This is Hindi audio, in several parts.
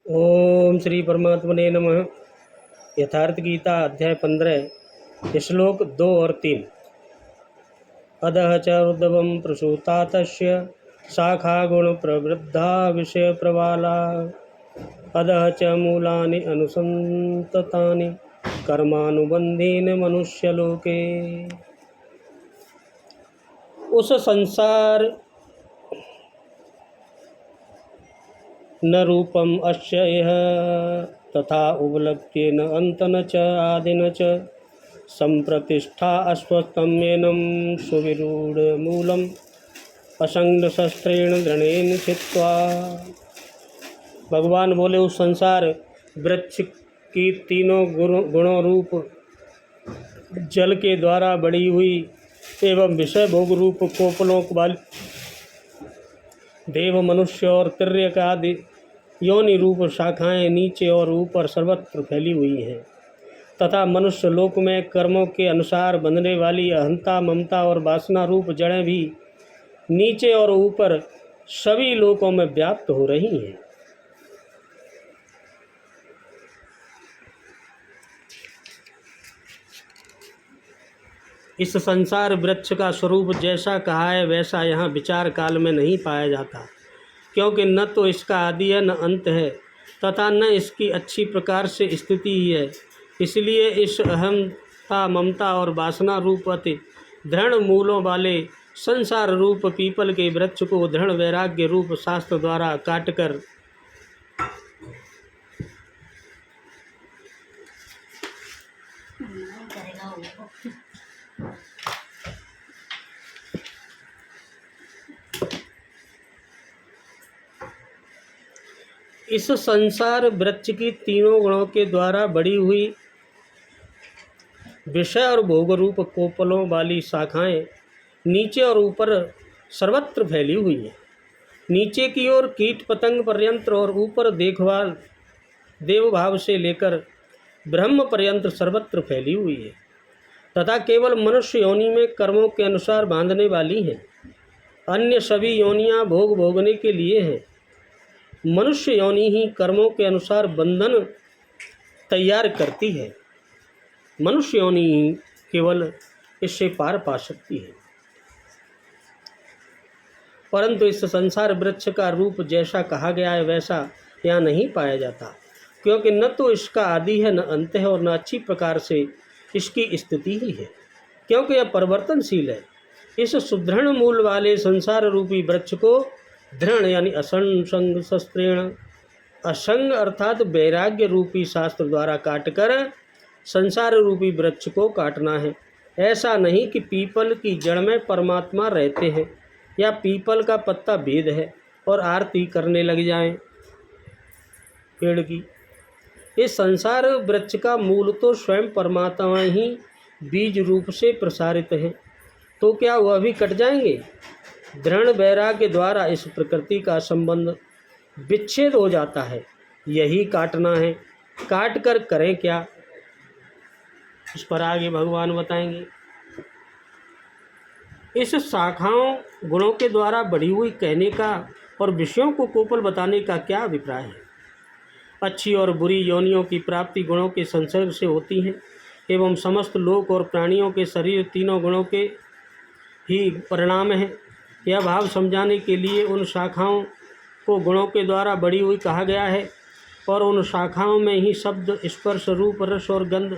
ओम श्री परमात्मने नमः। यथार्थ गीता अध्याय 15 श्लोक 2 और 3। अधः च ऊर्ध्वं प्रसूता तस्य शाखा गुण प्रवृद्धा विषय प्रवाला अधः च मूलानि अनुसंततानि कर्मानुबंधेन मनुष्यलोके। उस संसार न रूपम अस्य यह तथा उपलक्ष्य न अंत न च आदि न च संप्रतिष्ठा अस्वस्थम एनम सुविरूढ़ मूलम असंग शस्त्रेण दृढ़ेन छित्त्वा। भगवान बोले, उस संसार वृक्ष की तीनों गुणों रूप जल के द्वारा बढ़ी हुई एवं विषय भोग रूप कोपलों वाली देव मनुष्य और तिर्यक आदि योनि रूप शाखाएं नीचे और ऊपर सर्वत्र फैली हुई हैं तथा मनुष्य लोक में कर्मों के अनुसार बंधने वाली अहंता ममता और वासना रूप जड़ें भी नीचे और ऊपर सभी लोकों में व्याप्त हो रही हैं। इस संसार वृक्ष का स्वरूप जैसा कहा है वैसा यहाँ विचार काल में नहीं पाया जाता, क्योंकि न तो इसका आदि है न अंत है तथा न इसकी अच्छी प्रकार से स्थिति ही है। इसलिए इस अहंता ममता और वासना रूप अति दृढ़ मूलों वाले संसार रूप पीपल के वृक्ष को दृढ़ वैराग्य रूप शास्त्र द्वारा काटकर इस संसार वृक्ष की तीनों गुणों के द्वारा बढ़ी हुई विषय और भोग रूप कोपलों वाली शाखाएं नीचे और ऊपर सर्वत्र फैली हुई हैं। नीचे की ओर कीट पतंग पर्यंत और ऊपर देखभाल देव भाव से लेकर ब्रह्म पर्यंत सर्वत्र फैली हुई है तथा केवल मनुष्य योनि में कर्मों के अनुसार बांधने वाली हैं। अन्य सभी योनियां भोग भोगने के लिए हैं। मनुष्य योनि ही कर्मों के अनुसार बंधन तैयार करती है। मनुष्य योनि ही केवल इससे पार पा सकती है। परंतु इस संसार वृक्ष का रूप जैसा कहा गया है वैसा यहाँ नहीं पाया जाता, क्योंकि न तो इसका आदि है न अंत है और न अच्छी प्रकार से इसकी स्थिति ही है, क्योंकि यह परिवर्तनशील है। इस सुदृढ़ मूल वाले संसार रूपी वृक्ष को दृढ़ यानी असंग शस्त्रेण, असंग अर्थात वैराग्य रूपी शास्त्र द्वारा काटकर संसार रूपी वृक्ष को काटना है। ऐसा नहीं कि पीपल की जड़ में परमात्मा रहते हैं या पीपल का पत्ता भेद है और आरती करने लग जाएं पेड़ की। इस संसार वृक्ष का मूल तो स्वयं परमात्मा ही बीज रूप से प्रसारित है, तो क्या वह भी कट जाएंगे? दृढ़ वैराग्य द्वारा इस प्रकृति का संबंध विच्छेद हो जाता है। यही काटना है। काट कर करें क्या, इस पर आगे भगवान बताएंगे। इस शाखाओं गुणों के द्वारा बढ़ी हुई कहने का और विषयों को कोपल बताने का क्या अभिप्राय है? अच्छी और बुरी योनियों की प्राप्ति गुणों के संसर्ग से होती है एवं समस्त लोक और प्राणियों के शरीर तीनों गुणों के ही परिणाम है। यह भाव समझाने के लिए उन शाखाओं को गुणों के द्वारा बढ़ी हुई कहा गया है और उन शाखाओं में ही शब्द स्पर्श रूप रस और गंध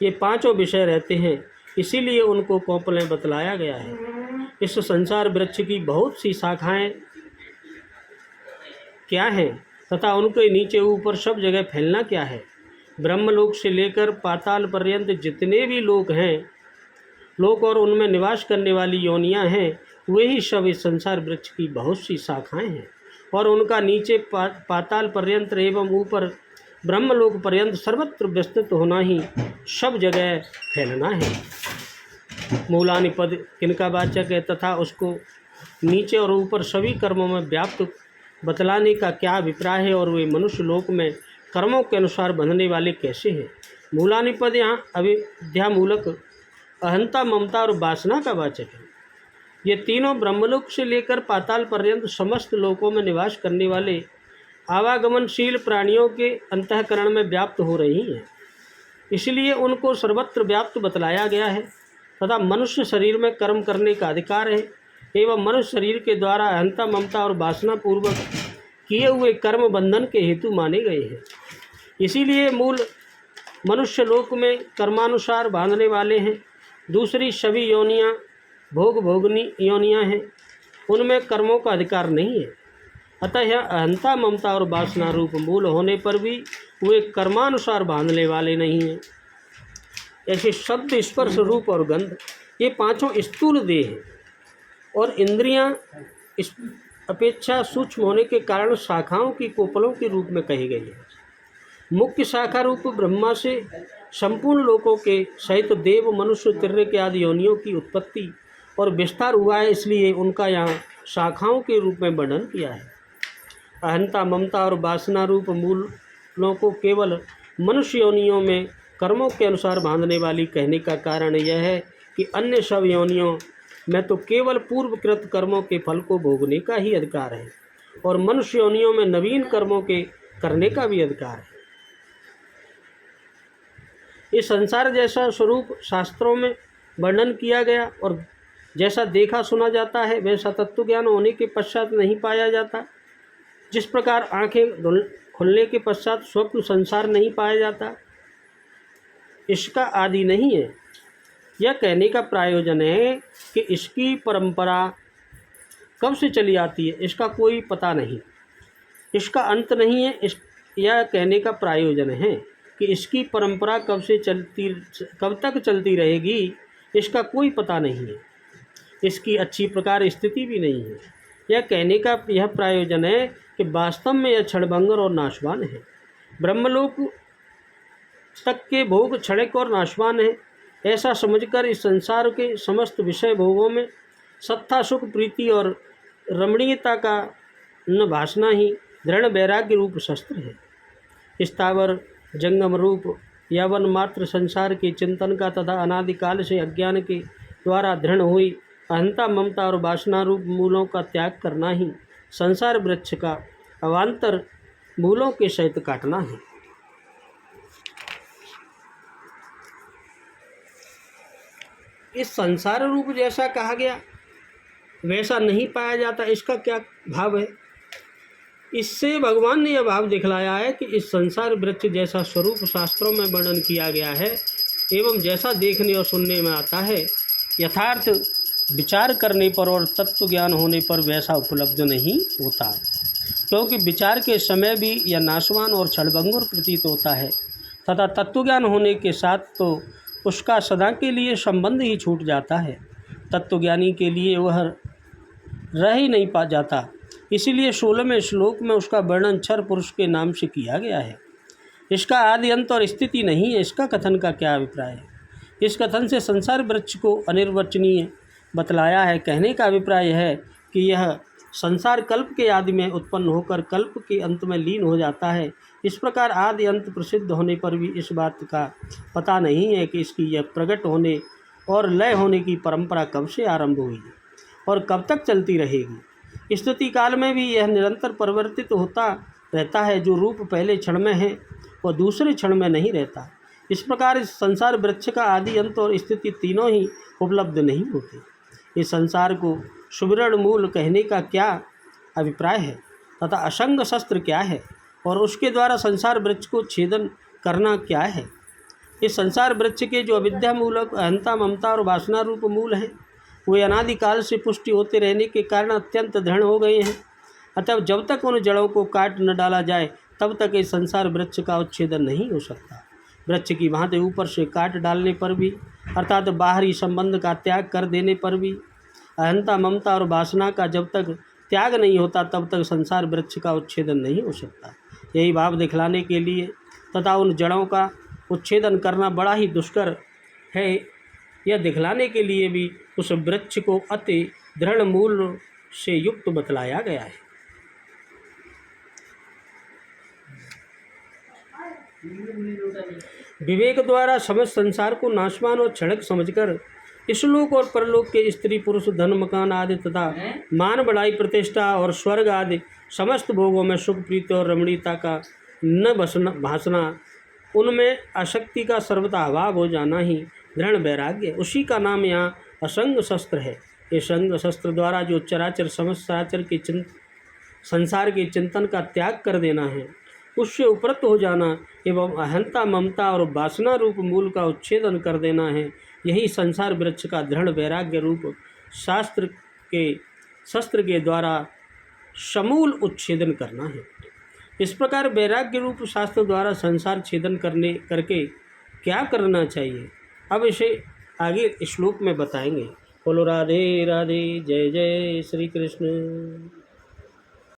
ये पांचों विषय रहते हैं, इसीलिए उनको कोपलें बतलाया गया है। इस संसार वृक्ष की बहुत सी शाखाएं क्या हैं तथा उनके नीचे ऊपर सब जगह फैलना क्या है? ब्रह्मलोक से लेकर पाताल पर्यंत जितने भी लोक हैं, लोक और उनमें निवास करने वाली योनियां हैं, वे ही सब इस संसार वृक्ष की बहुत सी शाखाएं हैं और उनका नीचे पाताल पर्यंत एवं ऊपर ब्रह्मलोक पर्यंत सर्वत्र विस्तृत होना ही सब जगह फैलना है। मूलानि पद किनका वाचक है तथा उसको नीचे और ऊपर सभी कर्मों में व्याप्त बतलाने का क्या अभिप्राय है और वे मनुष्य लोक में कर्मों के अनुसार बंधने वाले कैसे हैं? मूलानि पद यहाँ अविद्यामूलक अहंता ममता और वासना का वाचक है। ये तीनों ब्रह्मलोक से लेकर पाताल पर्यंत समस्त लोकों में निवास करने वाले आवागमनशील प्राणियों के अंतःकरण में व्याप्त हो रही हैं, इसलिए उनको सर्वत्र व्याप्त बतलाया गया है। तथा मनुष्य शरीर में कर्म करने का अधिकार है एवं मनुष्य शरीर के द्वारा अहंता, ममता और वासना पूर्वक किए हुए कर्म बंधन के हेतु माने गए हैं। इसीलिए मूल मनुष्य लोक में कर्मानुसार बांधने वाले हैं। दूसरी सभी योनियाँ भोगनी योनियाँ हैं, उनमें कर्मों का अधिकार नहीं है। अतः यह अहंता, ममता और वासना रूप मूल होने पर भी वे कर्मानुसार बांधने वाले नहीं हैं। ऐसे शब्द, स्पर्श, रूप और गंध ये पांचों स्थूल देह हैं और इंद्रियां इस अपेक्षा सूक्ष्म होने के कारण शाखाओं की कोपलों के रूप में कही गई है। मुख्य शाखा रूप ब्रह्मा से संपूर्ण लोकों के सहित देव, मनुष्य, तिर्यक आदि योनियों की उत्पत्ति और विस्तार हुआ है, इसलिए उनका यहाँ शाखाओं के रूप में वर्णन किया है। अहंता, ममता और वासना रूप मूलों को केवल मनुष्य योनियों में कर्मों के अनुसार बांधने वाली कहने का कारण यह है कि अन्य सब योनियों में तो केवल पूर्वकृत कर्मों के फल को भोगने का ही अधिकार है और मनुष्य योनियों में नवीन कर्मों के करने का भी अधिकार है। इस संसार जैसा स्वरूप शास्त्रों में वर्णन किया गया और जैसा देखा सुना जाता है वैसा तत्व ज्ञान होने के पश्चात नहीं पाया जाता। जिस प्रकार आंखें खुलने के पश्चात स्वप्न संसार नहीं पाया जाता, इसका आदि नहीं है। यह कहने का प्रयोजन है कि इसकी परंपरा कब से चली आती है इसका कोई पता नहीं, इसका अंत नहीं है। यह कहने का प्रयोजन है कि इसकी परंपरा कब तक चलती रहेगी इसका कोई पता नहीं है, इसकी अच्छी प्रकार स्थिति भी नहीं है। यह कहने का यह प्रयोजन है कि वास्तव में यह क्षणभंगुर और नाशवान है। ब्रह्मलोक तक के भोग क्षणिक और नाशवान है, ऐसा समझकर इस संसार के समस्त विषय भोगों में सत्ता, सुख, प्रीति और रमणीयता का न भासना ही दृढ़ वैराग्य रूप शस्त्र है। स्थावर जंगम रूप यवन मात्र संसार के चिंतन का तथा अनादिकाल से अज्ञान के द्वारा दृढ़ हुई अहंता, ममता और वासना रूप मूलों का त्याग करना ही संसार वृक्ष का अवान्तर मूलों के सहित काटना है। इस संसार रूप जैसा कहा गया वैसा नहीं पाया जाता, इसका क्या भाव है? इससे भगवान ने यह भाव दिखलाया है कि इस संसार वृक्ष जैसा स्वरूप शास्त्रों में वर्णन किया गया है एवं जैसा देखने और सुनने में आता है, यथार्थ विचार करने पर और तत्व ज्ञान होने पर वैसा उपलब्ध नहीं होता, क्योंकि विचार के समय भी यह नाशवान और क्षणभंगुर प्रतीत होता है तथा तत्वज्ञान होने के साथ तो उसका सदा के लिए संबंध ही छूट जाता है। तत्वज्ञानी के लिए वह रह ही नहीं पा जाता। इसीलिए 16वें श्लोक में उसका वर्णन क्षर पुरुष के नाम से किया गया है। इसका आदि अंत और स्थिति नहीं है, इसका कथन का क्या अभिप्राय है? इस कथन से संसार वृक्ष को अनिर्वचनीय बतलाया है। कहने का अभिप्राय है कि यह संसार कल्प के आदि में उत्पन्न होकर कल्प के अंत में लीन हो जाता है। इस प्रकार आदि अंत प्रसिद्ध होने पर भी इस बात का पता नहीं है कि इसकी यह प्रकट होने और लय होने की परंपरा कब से आरंभ हुई और कब तक चलती रहेगी। स्थिति काल में भी यह निरंतर परिवर्तित होता रहता है। जो रूप पहले क्षण में है वह दूसरे क्षण में नहीं रहता। इस प्रकार इस संसार वृक्ष का आदि अंत और स्थिति तीनों ही उपलब्ध नहीं होते। इस संसार को सुविरण मूल कहने का क्या अभिप्राय है तथा असंग शस्त्र क्या है और उसके द्वारा संसार वृक्ष को छेदन करना क्या है? इस संसार वृक्ष के जो अविद्या मूलक अहंता, ममता और वासना रूप मूल हैं, वे अनादिकाल से पुष्टि होते रहने के कारण अत्यंत दृढ़ हो गए हैं। अतः जब तक उन जड़ों को काट न डाला जाए तब तक इस संसार वृक्ष का उच्छेदन नहीं हो सकता। वृक्ष की भांति ऊपर से काट डालने पर भी, अर्थात बाहरी संबंध का त्याग कर देने पर भी, अहंता, ममता और वासना का जब तक त्याग नहीं होता तब तक संसार वृक्ष का उच्छेदन नहीं हो सकता। यही भाव दिखलाने के लिए तथा उन जड़ों का उच्छेदन करना बड़ा ही दुष्कर है, यह दिखलाने के लिए भी उस वृक्ष को अति दृढ़ मूल से युक्त बतलाया गया है। विवेक द्वारा समस्त संसार को नाशवान और क्षणिक समझकर इसलोक और परलोक के स्त्री पुरुष धन मकान आदि तथा मान बढ़ाई प्रतिष्ठा और स्वर्ग आदि समस्त भोगों में सुख प्रीति और रमणीयता का न भासना, उनमें आसक्ति का सर्वथा अभाव हो जाना ही दृढ़ वैराग्य, उसी का नाम यहाँ असंग शस्त्र है। ये संग शस्त्र द्वारा जो चराचर समस्त चराचर के संसार के चिंतन का त्याग कर देना है, उससे उपरत हो जाना एवं अहंता ममता और वासना रूप मूल का उच्छेदन कर देना है, यही संसार वृक्ष का दृढ़ वैराग्य रूप शस्त्र के द्वारा समूल उच्छेदन करना है। इस प्रकार वैराग्य रूप शास्त्र द्वारा संसार छेदन करके क्या करना चाहिए, अब इसे आगे श्लोक में बताएंगे। बोलो राधे राधे, जय जय श्री कृष्ण।